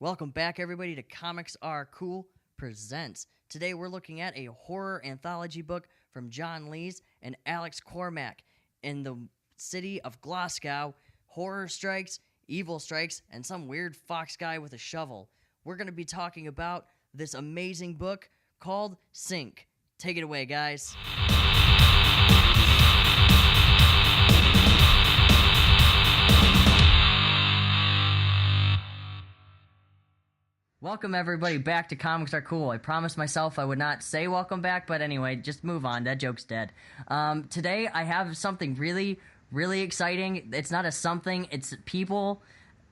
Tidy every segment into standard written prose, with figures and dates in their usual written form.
Welcome back, everybody, to Comics Are Cool Presents. Today we're looking at a horror anthology book from John Lees and Alex Cormack. In the city of Glasgow, horror strikes, evil strikes, and some weird fox guy with a shovel. We're going to be talking about this amazing book called Sink. Take it away, guys. Welcome, everybody, back to Comics Are Cool. I promised myself I would not say welcome back, but anyway, just move on. That joke's dead. Today, I have something really, really exciting. It's not a something, it's people.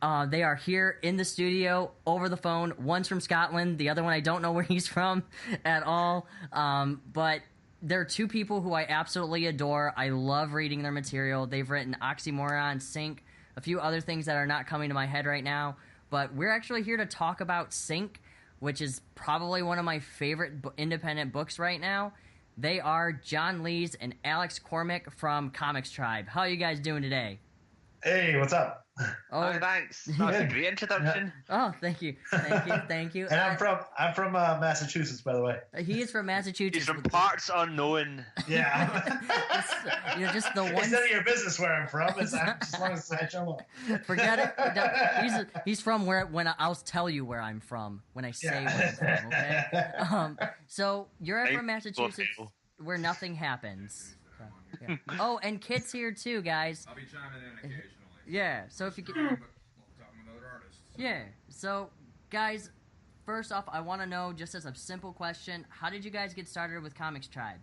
They are here in the studio, over the phone. One's from Scotland. The other one, I don't know where he's from at all. But there are two people who I absolutely adore. I love reading their material. They've written Oxymoron, Sink, a few other things that are not coming to my head right now. But we're actually here to talk about Sink, which is probably one of my favorite independent books right now. They are John Lees and Alex Cormack from Comixtribes. How are you guys doing today? Hey, what's up? Oh, thanks. That was a great introduction. Oh, thank you. Thank you. And I'm from Massachusetts, by the way. He is from Massachusetts. He's from parts unknown. Yeah. You're just the one. It's none of your business where I'm from. As long as I show up. Forget it. He's from where. I'll tell you where I'm from when I say where I'm from. Okay. So you're from Massachusetts, where nothing happens. So, yeah. Oh, and Kit's here too, guys. I'll be chiming in occasionally. Yeah, so if you get... Talking with other artists. Yeah, so, guys, first off, I want to know, just as a simple question, how did you guys get started with Comixtribes?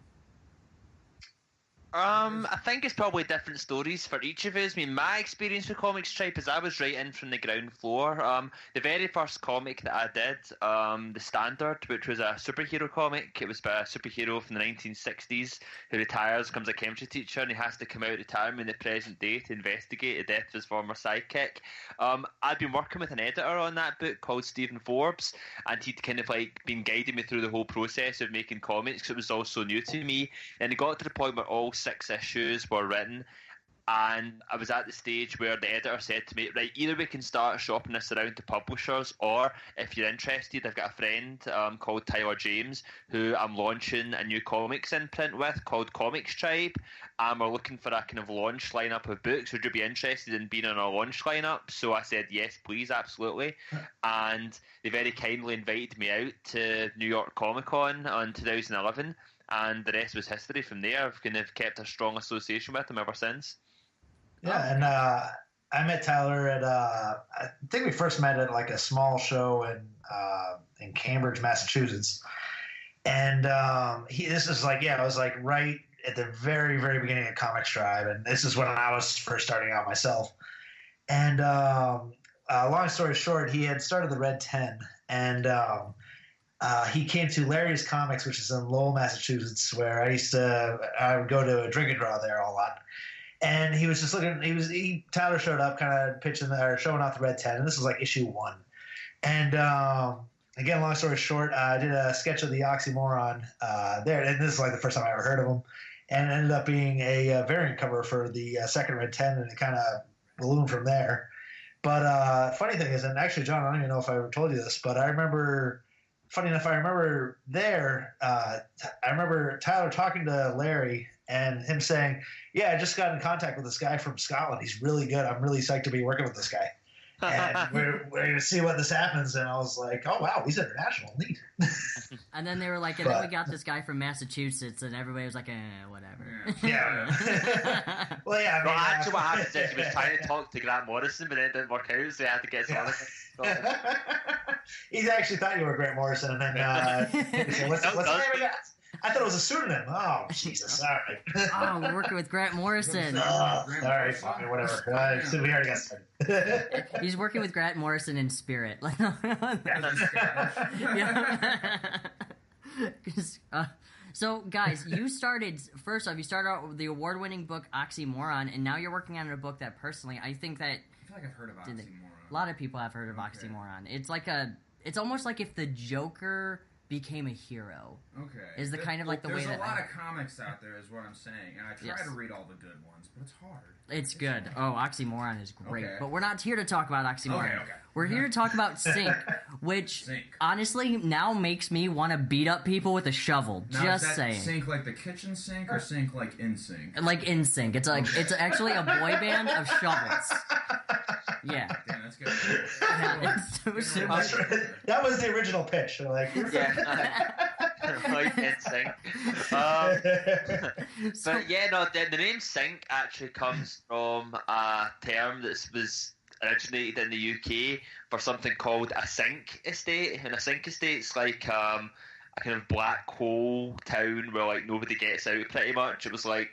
I think it's probably different stories for each of us. I mean, my experience with Comixtribes is I was right in from the ground floor. The very first comic that I did, The Standard, which was a superhero comic. It was by a superhero from the 1960s who retires, becomes a chemistry teacher, and he has to come out of retirement in the present day to investigate the death of his former sidekick. I'd been working with an editor on that book called Stephen Forbes, and he'd kind of like been guiding me through the whole process of making comics because it was all so new to me. And it got to the point where all 6 issues were written, and I was at the stage where the editor said to me, right, either we can start shopping this around to publishers, or if you're interested, I've got a friend called Tyler James who I'm launching a new comics imprint with called Comixtribes, and we're looking for a kind of launch lineup of books. Would you be interested in being on a launch lineup? So I said yes, please, absolutely. And they very kindly invited me out to New York Comic Con in 2011, and the rest was history from there. I've kind of kept a strong association with them ever since. Yeah, and I met Tyler at I think we first met at like a small show in Cambridge, Massachusetts, and this is like it was like right at the very, very beginning of Comixtribes, and this is when I was first starting out myself. And long story short, he had started the Red 10, and he came to Larry's Comics, which is in Lowell, Massachusetts, where I would go to a drink and draw there a lot. And he was just looking. Tyler showed up, kind of pitching or showing off the Red 10, and this was like issue 1. And again, long story short, I did a sketch of the Oxymoron there, and this is like the first time I ever heard of him. And it ended up being a variant cover for the second Red 10, and it kind of ballooned from there. But funny thing is, and actually, John, I don't even know if I ever told you this, but I remember. Funny enough, I remember there. I remember Tyler talking to Larry and him saying, "Yeah, I just got in contact with this guy from Scotland. He's really good. I'm really psyched to be working with this guy." And we're going to see what this happens. And I was like, "Oh wow, he's international, neat." And then they were like, and then we got this guy from Massachusetts, and everybody was like, whatever. Yeah. Well, yeah. Well, actually, what happened is he was trying to talk to Grant Morrison, but then it didn't work out, so he had to get some other. He actually thought you were Grant Morrison, and then he said, what's the name of that? I thought it was a pseudonym. Oh, Jesus, all right. Oh, we're working with Grant Morrison. All right, fine, whatever. So we already got started. He's working with Grant Morrison in spirit. So, guys, you started out with the award-winning book Oxymoron, and now you're working on a book that personally, I think that... I feel like I've heard of Oxymoron. A lot of people have heard of Oxymoron. It's like it's almost like if the Joker became a hero. Okay. Is the kind of like the way that there's a lot of comics out there, is what I'm saying, and I try Yes. to read all the good ones, but it's hard. It's good. Oh, Oxymoron is great. Okay. But we're not here to talk about Oxymoron. Okay. We're here to talk about Sync, which honestly now makes me want to beat up people with a shovel. Now, Just is that saying. Sync like the kitchen sink or Sync like in sync? Like in Sync. It's like it's actually a boy band of shovels. Yeah. Damn, that's good. Yeah, it's so That was the original pitch. Like, like in sync. But yeah, no, the name sync actually comes from a term that was originated in the UK for something called a sink estate, and a sink estate's like a kind of black hole town where like nobody gets out pretty much. It was like,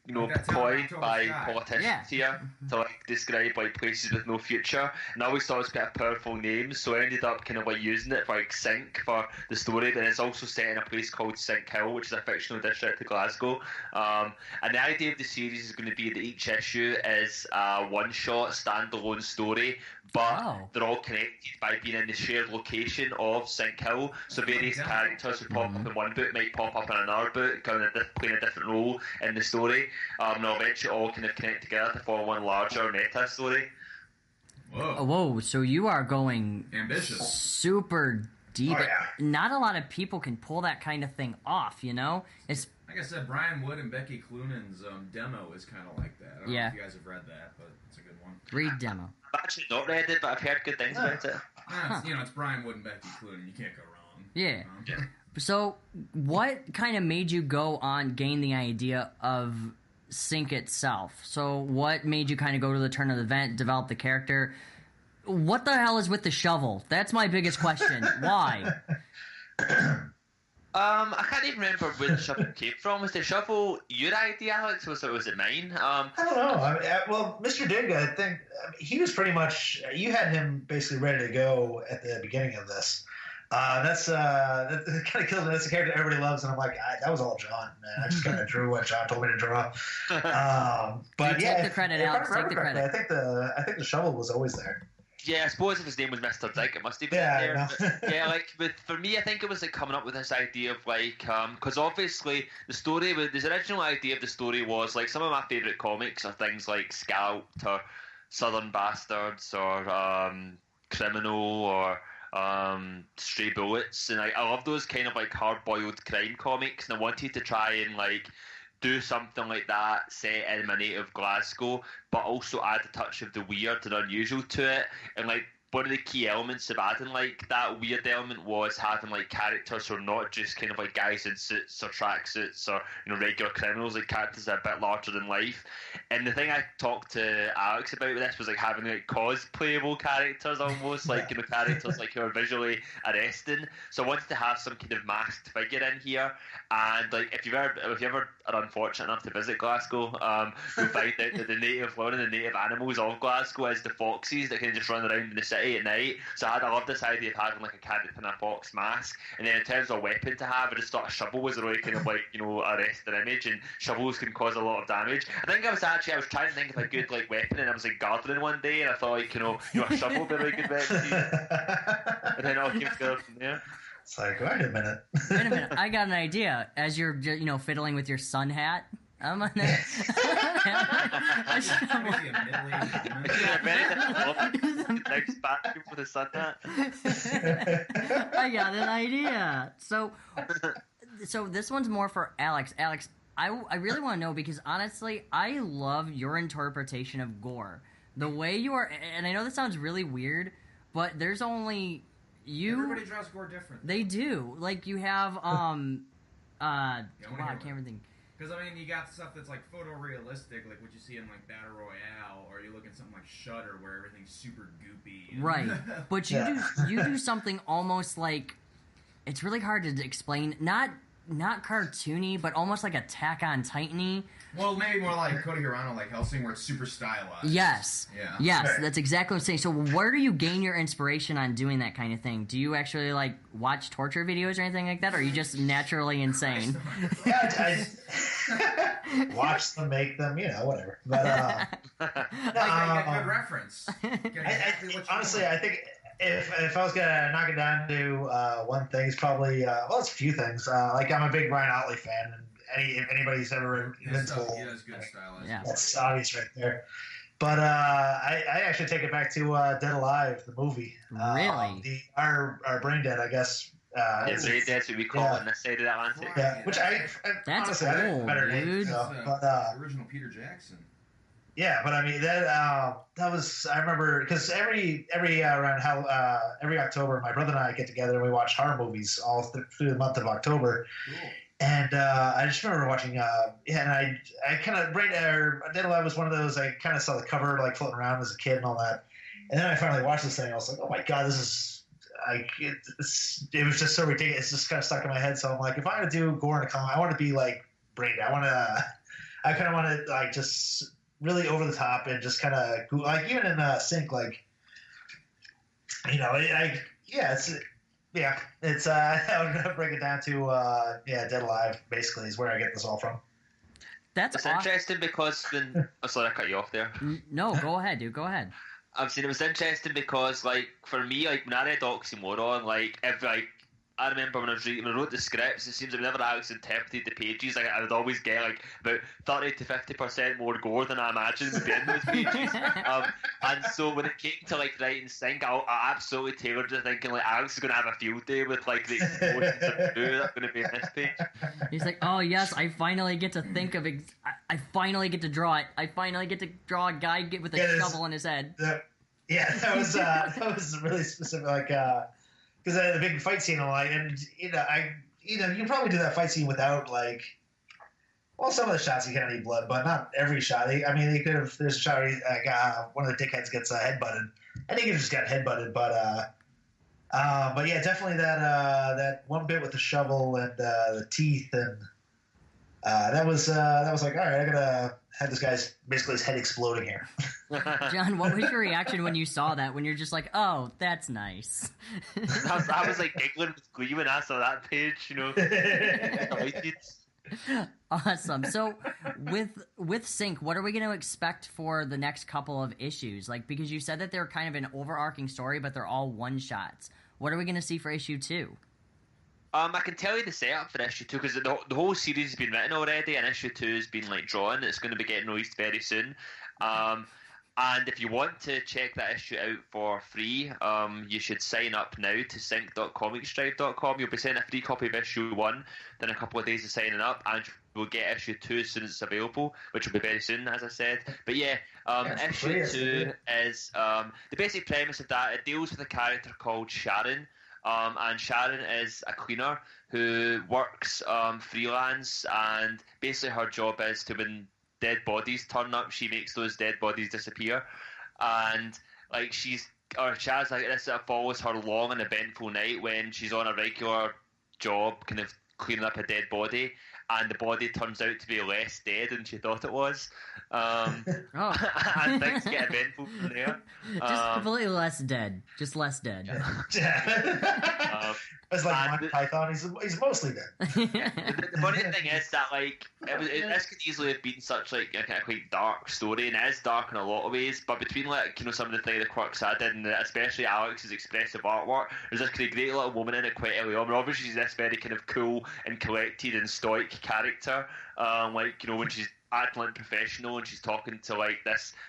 you know, coined by politicians here to like describe like places with no future, and I always thought it was quite a powerful name, so I ended up kind of like using it for like Sync for the story. Then it's also set in a place called Sync Hill, which is a fictional district of Glasgow. And the idea of the series is going to be that each issue is a one-shot standalone story, but they're all connected by being in the shared location of Sync Hill. So various characters who pop up in one book might pop up in another book, kind of playing a different role in the story. And they'll eventually all kind of connect together to form one larger meta story. Whoa, so you are going ambitious, super deep. Oh, yeah. Not a lot of people can pull that kind of thing off, you know? It's like I said, Brian Wood and Becky Cloonan's demo is kind of like that. I don't know if you guys have read that, but it's a good one. Read demo. I've actually not read it, but I've heard good things about it. It's Brian Wood and Becky Cloonan. You can't go wrong. Yeah. So, what kind of made you go on, gain the idea of Sync itself? So, what made you kind of go to the turn of the event, develop the character? What the hell is with the shovel? That's my biggest question. Why? I can't even remember where the shovel came from. Was the shovel your idea, Alex, or was it mine? I don't know. Well, Mr. Dinga, I think he was pretty much. You had him basically ready to go at the beginning of this. That kind of kills me. That's a character everybody loves, and I'm like, that was all John, man. I just kind of drew what John told me to draw. But take the credit, Alex. Take the credit. I think the shovel was always there. Yeah, I suppose if his name was Mr. Dig, it must have been there. But, yeah, like for me, I think it was like coming up with this idea of like, because obviously the story, the original idea of the story was like some of my favourite comics are things like Scalped or Southern Bastards or Criminal or Stray Bullets, and I love those kind of like hard-boiled crime comics, and I wanted to try and like do something like that set in my native Glasgow, but also add a touch of the weird and unusual to it. And like one of the key elements of adding like that weird element was having like characters who are not just kind of like guys in suits or tracksuits or, you know, regular criminals, like characters that are a bit larger than life. And the thing I talked to Alex about with this was like having like cosplayable characters almost, like, you know, characters like who are visually arresting. So I wanted to have some kind of masked figure in here. And like if you ever are unfortunate enough to visit Glasgow, you'll find out that one of the native animals of Glasgow is the foxes that can just run around in the city at night. So I love this idea of having like a character in a fox mask. And then in terms of weapon to have, I just thought a shovel was a really kind of like, you know, arresting image, and shovels can cause a lot of damage. I think I was trying to think of a good like weapon, and I was like gardening one day, and I thought like, you know, a shovel would be a really good weapon to use. And then it all came together from there. It's like, wait a minute. I got an idea. As you're, you know, fiddling with your sun hat, I'm on there. Next bathroom for the sun hat. I got an idea. So this one's more for Alex. Alex, I really want to know, because honestly, I love your interpretation of gore. The way you are, and I know this sounds really weird, but there's only you. Everybody draws gore different. They do. Like you have wow, I can't even think. Because, I mean, you got stuff that's, like, photorealistic, like what you see in, like, Battle Royale, or you look at something like Shudder, where everything's super goopy. And right. But you do something almost like, it's really hard to explain, not cartoony, but almost like Attack on Titan-y. Well, maybe more like Cody Hirano, like Hellsing, where it's super stylized. Yes. Yeah. Yes, right. That's exactly what I'm saying. So where do you gain your inspiration on doing that kind of thing? Do you actually, like, watch torture videos or anything like that, or are you just naturally insane? Yeah, I watch them, make them, you know, whatever. But, I get good reference. Honestly, I think if I was gonna knock it down to one thing, it's probably it's a few things. Like I'm a big Ryan Otley fan, and if anybody's ever read Invincible, He does good style. Yeah. that's obvious right there. But I actually take it back to Dead Alive, the movie. Really? Our Brain Dead, I guess. Brain Dead's what we call it on this side of the Atlantic. Yeah, which That's honestly, I think cool, better name. dude. So, but Original Peter Jackson. yeah, but I mean that was, I remember, because every October, my brother and I get together and we watch horror movies all through the month of October. Cool. And I just remember watching, and I kind of Dead Alive was one of those, I kind of saw the cover like floating around as a kid and all that, and then I finally watched this thing. And I was like, oh my god, this is like it was just so ridiculous. It's just kind of stuck in my head. So I'm like, if I want to do gore in a comic, I want to be like Brain Dead. I kind of want to like just really over the top and just kind of like even in Sync, like it's I would break it down to Dead Alive basically is where I get this all from. That's It's awesome. interesting because sorry, I cut you off there. No, go ahead, dude. Go ahead. I've seen it was interesting because, like, for me, like, when I read Oxymoron, like, I remember when I wrote the scripts, it seems like whenever I actually interpreted the pages, like, I would always get, like, about 30 to 50% more gore than I imagined would be in those pages. And so when it came to, like, writing Sync, I absolutely tailored it thinking, like, Alex is going to have a field day with, like, the explosions of blue that are going to be in this page. He's like, oh yes, I finally get to think of I finally get to draw it. I finally get to draw a guy with a shovel in his head. That was really specific, like, because I had a big fight scene, and you can probably do that fight scene without, like, well, some of the shots you can't need blood, but not every shot. I mean, they could have. There's a shot where one of the dickheads gets headbutted. I think he just got headbutted, but yeah, definitely that one bit with the shovel and the teeth, and that was like, all right, I gotta have this guy's basically his head exploding here. John, what was your reaction when you saw that? When you're just like, oh, that's nice. I was like giggling with glee when I saw that page, Awesome. So with Sync, what are we going to expect for the next couple of issues? Like, because you said that they're kind of an overarching story, but they're all one shots. What are we going to see for issue 2? I can tell you the setup for issue 2 because the whole series has been written already, and issue 2 has been like drawn. It's going to be getting released very soon. And if you want to check that issue out for free, you should sign up now to sync.comixtribes.com. You'll be sent a free copy of issue 1, then a couple of days of signing up, and we'll get issue 2 as soon as it's available, which will be very soon, as I said. But yeah, issue 2 is the basic premise of that. It deals with a character called Sharon. And Sharon is a cleaner who works freelance, and basically her job is to, when dead bodies turn up, she makes those dead bodies disappear. And like Shaz, like, this follows her long and eventful night when she's on a regular job, kind of cleaning up a dead body, and the body turns out to be less dead than she thought it was. And things get eventful from there. Just completely less dead. Just less dead. It's like Monty Python. He's mostly dead. The funny thing is that, like, this could easily have been such like a kind of quite dark story, and it is dark in a lot of ways. But between, like, some of the quirks I did, and especially Alex's expressive artwork, there's this kind of great little woman in it quite early on. But obviously, she's this very kind of cool and collected and stoic character. When she's acting like professional and she's talking to like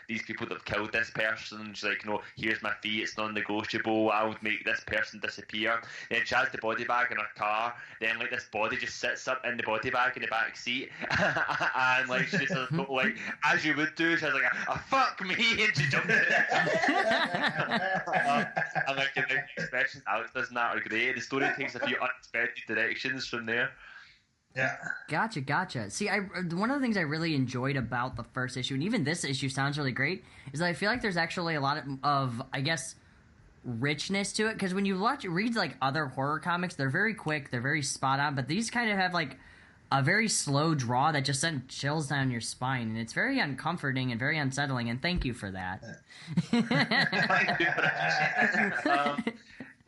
these people that have killed this person, and she's like, here's my fee, it's non-negotiable, I would make this person disappear. Then she has the body bag in her car, then like this body just sits up in the body bag in the back seat and like she just like, as you would do, she has like a fuck me, and she jumps in and like the expressions Alex does in that are great. The story takes a few unexpected directions from there. Yeah. Gotcha. See, one of the things I really enjoyed about the first issue, and even this issue sounds really great, is that I feel like there's actually a lot of I guess, richness to it. Because when you read like other horror comics, they're very quick, they're very spot on, but these kind of have like a very slow draw that just sends chills down your spine, and it's very uncomforting and very unsettling. And thank you for that.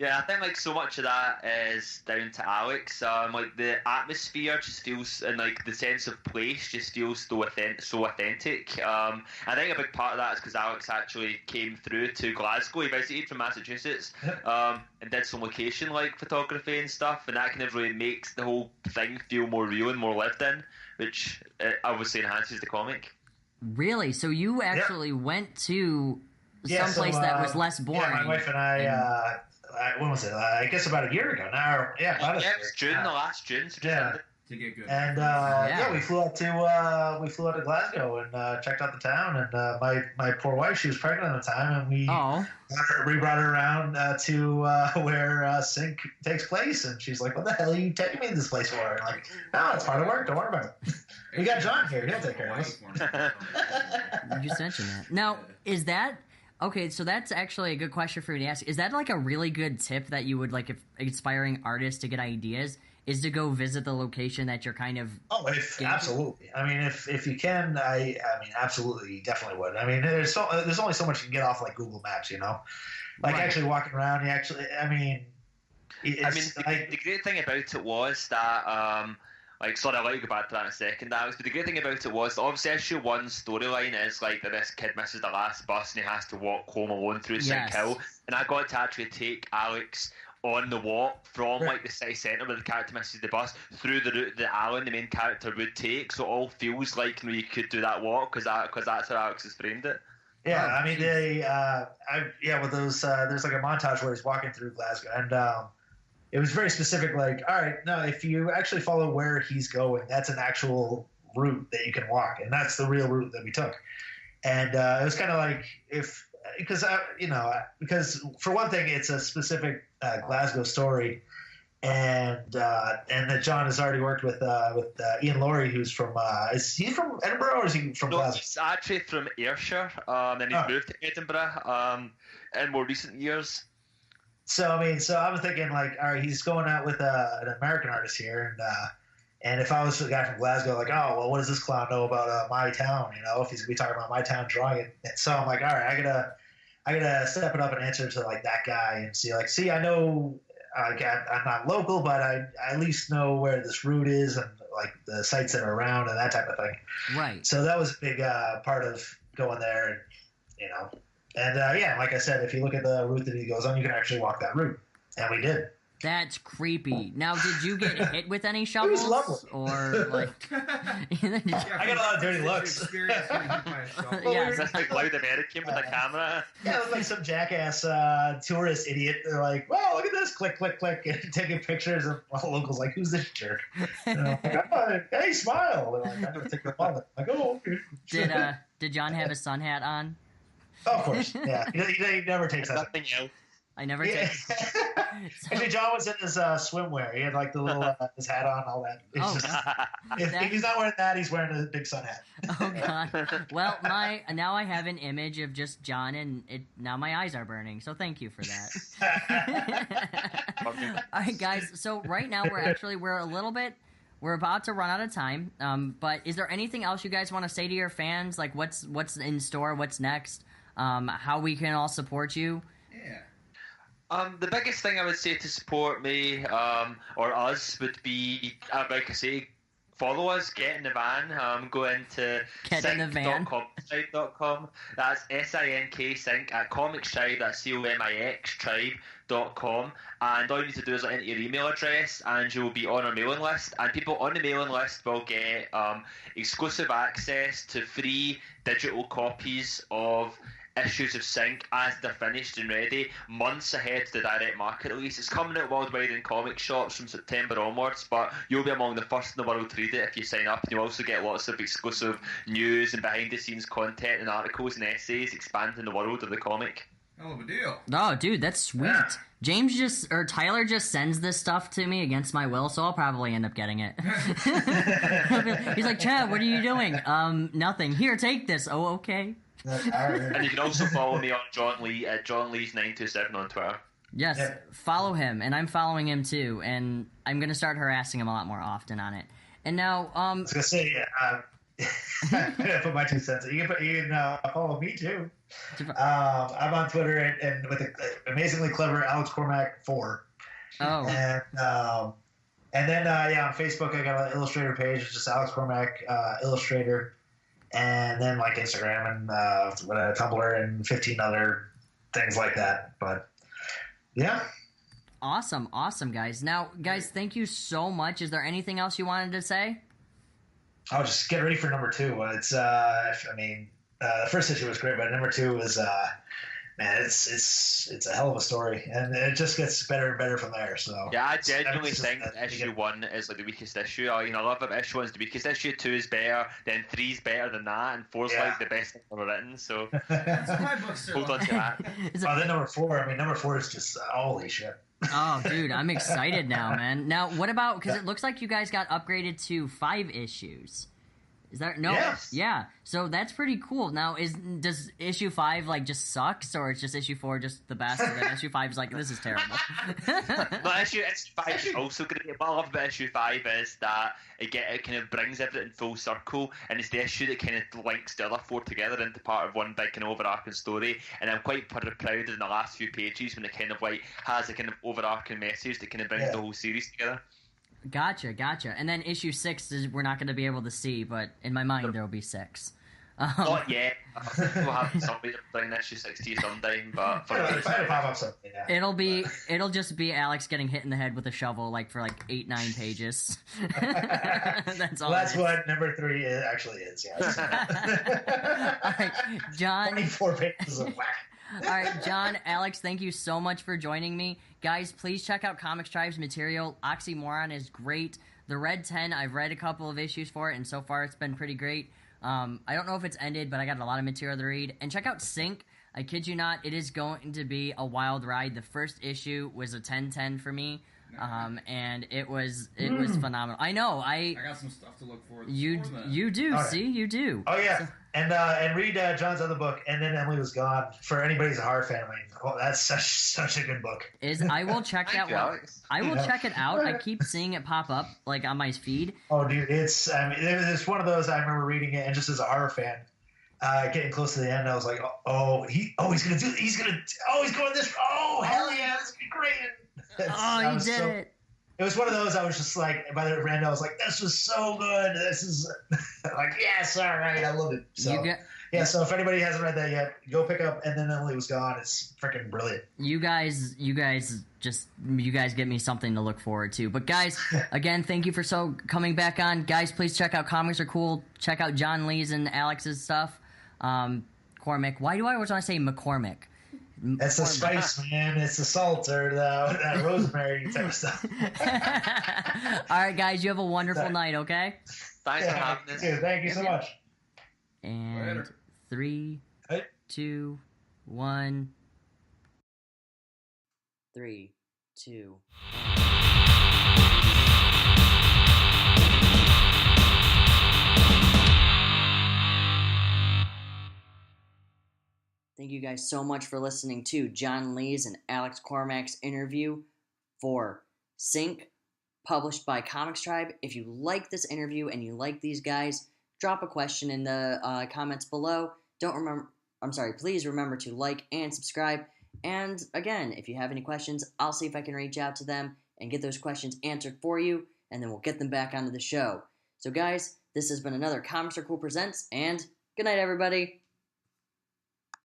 Yeah, I think like so much of that is down to Alex. Like the atmosphere just feels, and like the sense of place just feels so authentic. I think a big part of that is because Alex actually came through to Glasgow. He visited from Massachusetts, and did some location like photography and stuff, and that kind of really makes the whole thing feel more real and more lived in, which obviously enhances the comic. Really? So you actually went to someplace that was less boring? Yeah, my wife and I. When was it? I guess about a year ago now. It's June, the last June. So yeah. To get good. And we flew out to Glasgow and checked out the town. And my poor wife, she was pregnant at the time, and we brought her around to where Sync takes place. And she's like, "What the hell are you taking me to this place for?" And I'm like, "No, it's part of work. Don't worry about it. We got John here. He'll take care of us." You just mentioned that. Now, is that... Okay, so that's actually a good question for me to ask. Is that like a really good tip that you would like if aspiring artists to get ideas is to go visit the location that you're kind of... absolutely. I mean, if you can, I mean, absolutely, definitely would. I mean, there's only so much you can get off like Google Maps, you know? Like actually walking around, the great thing about it was that... sorry, I'll let you go back to that in a second, Alex, but the great thing about it was, obviously, issue 1's storyline is, like, that this kid misses the last bus and he has to walk home alone through St. Hill, and I got to actually take Alex on the walk from, like, the city centre where the character misses the bus through the route that Alan, the main character, would take, so it all feels like, you could do that walk, because that's how Alex has framed it. Yeah, I mean, with those, there's, like, a montage where he's walking through Glasgow, and, it was very specific, like, all right, no, if you actually follow where he's going, that's an actual route that you can walk, and that's the real route that we took. And it was kind of like, because for one thing, it's a specific Glasgow story, and that John has already worked with Ian Laurie, who's from, is he from Edinburgh or is he from Glasgow? He's actually from Ayrshire, and he's moved to Edinburgh in more recent years. So I'm thinking like, all right, he's going out with an American artist here, and if I was the guy from Glasgow, like, oh well, what does this clown know about my town? You know, if he's gonna be talking about my town, drawing it. And so I'm like, all right, I gotta step it up and answer to like that guy and see, I know, I'm not local, but I at least know where this route is and like the sites that are around and that type of thing. Right. So that was a big part of going there, and And like I said, if you look at the route that he goes on, you can actually walk that route, and we did. That's creepy. Now, did you get hit with any shovels? It was lovely. Or like, I got a lot of dirty looks. It's like loud American with a camera. Yeah, it was like some jackass tourist idiot. They're like, "Wow, look at this! Click, click, click!" And taking pictures, and all the locals like, "Who's this jerk?" Hey, smile! They're like, "I'm gonna take the fun." Like, "Oh, okay." Did John have a sun hat on? Oh, of course, yeah. He never takes that. Nothing else. I never take. Actually, John was in his swimwear. He had like the little his hat on, all that. If he's not wearing that, he's wearing a big sun hat. Oh God! Well, now I have an image of just John, and now my eyes are burning. So thank you for that. All right, guys. So right now we're about to run out of time. But is there anything else you guys want to say to your fans? Like what's in store? What's next? How we can all support you? Yeah. The biggest thing I would say to support me or us would be, like I say, follow us, get in the van, go into sync.comixtribe.com. That's SINK sync at Comixtribe, that's COMIX tribe.com, and all you need to do is enter your email address and you'll be on our mailing list, and people on the mailing list will get exclusive access to free digital copies of issues of Sync as they're finished and ready, months ahead of the direct market release. It's coming out worldwide in comic shops from September onwards, but you'll be among the first in the world to read it if you sign up, and you'll also get lots of exclusive news and behind the scenes content and articles and essays expanding the world of the comic. Hell of a deal. Oh, dude, that's sweet. Yeah. Tyler just sends this stuff to me against my will, so I'll probably end up getting it. He's like, Chad, what are you doing? Nothing. Here, take this. Oh, okay. And you can also follow me on John Lee at JohnLees927 on Twitter. Yes, follow him, and I'm following him too, and I'm going to start harassing him a lot more often on it. And now, I was going to say, I put my 2 cents. You can follow me too. I'm on Twitter and with the amazingly clever Alex Cormack 4. Oh. And then on Facebook I got an Illustrator page. It's just Alex Cormack Illustrator, and then like Instagram and Tumblr and 15 other things like that. But yeah. Awesome, guys. Now, guys, thank you so much. Is there anything else you wanted to say? I'll just get ready for number 2. It's the first issue was great, but number 2 is man, it's a hell of a story, and it just gets better and better from there. So yeah, I genuinely think issue 1 is like the weakest issue. I love that issue 1 is the weakest. Issue 2 is better, then 3 is better than that, and 4 is like the best thing ever written. So hold on to that. Then number 4. Number 4 is just holy shit. Oh, dude, I'm excited now, man. Now, what about, because it looks like you guys got upgraded to 5 issues. Is that, no? Yes. Yeah, so that's pretty cool. Now, does issue 5, like, just sucks, or it's just issue 4 just the best, and then issue 5 is like, this is terrible? No, issue 5 is also great. What I love about issue 5 is that it kind of brings everything full circle, and it's the issue that kind of links the other 4 together into part of one big kind of overarching story. And I'm quite proud in the last few pages when it kind of like has a kind of overarching message that kind of brings the whole series together. Gotcha. And then issue 6 is we're not going to be able to see, but in my mind there will be 6. Not yet. We'll have somebody bring issue 6 to you sometime, but for it'll just be Alex getting hit in the head with a shovel, like for like 8-9 pages. That's all. Well, that's what number 3 actually is. Yes. All right, John. 24 pages of whack. All right, John, Alex, thank you so much for joining me. Guys, please check out Comixtribes material. Oxymoron is great. The Red 10, I've read a couple of issues for it, and so far it's been pretty great. I don't know if it's ended, but I got a lot of material to read. And check out Sync. I kid you not, it is going to be a wild ride. The first issue was a 10/10 for me, and it was phenomenal. I know. I got some stuff to look forward to. You do. Right. See, you do. Oh yeah. And read John's other book, And Then Emily Was Gone. For anybody who's a horror fan, that's such a good book. I will check that one. I will check it out. I keep seeing it pop up like on my feed. Oh, dude, it's one of those. I remember reading it, and just as a horror fan, getting close to the end, I was like, he's going this. Oh, hell yeah, this would be great. He did it. It was one of those. I was just like, by the end, I was like, this was so good. This is like, yes, all right, I love it. So so if anybody hasn't read that yet, go pick up And Then Emily Was Gone. It's freaking brilliant. You guys get me something to look forward to. But guys, again, thank you for coming back on. Guys, please check out Comics Are Cool. Check out John Lee's and Alex's stuff. Cormack. Why do I always want to say McCormick? It's the spice, man. It's the salt or that rosemary type of stuff. All right, guys. You have a wonderful night, okay? Thanks for having us. Thank you so much. And Later. 3, 2, 1. 3, 2. Thank you guys so much for listening to John Lee's and Alex Cormack's interview for Sync, published by Comixtribe. If you like this interview and you like these guys, drop a question in the comments below. Please remember to like and subscribe. And again, if you have any questions, I'll see if I can reach out to them and get those questions answered for you, and then we'll get them back onto the show. So guys, this has been another Comics Are Cool Presents, and good night, everybody.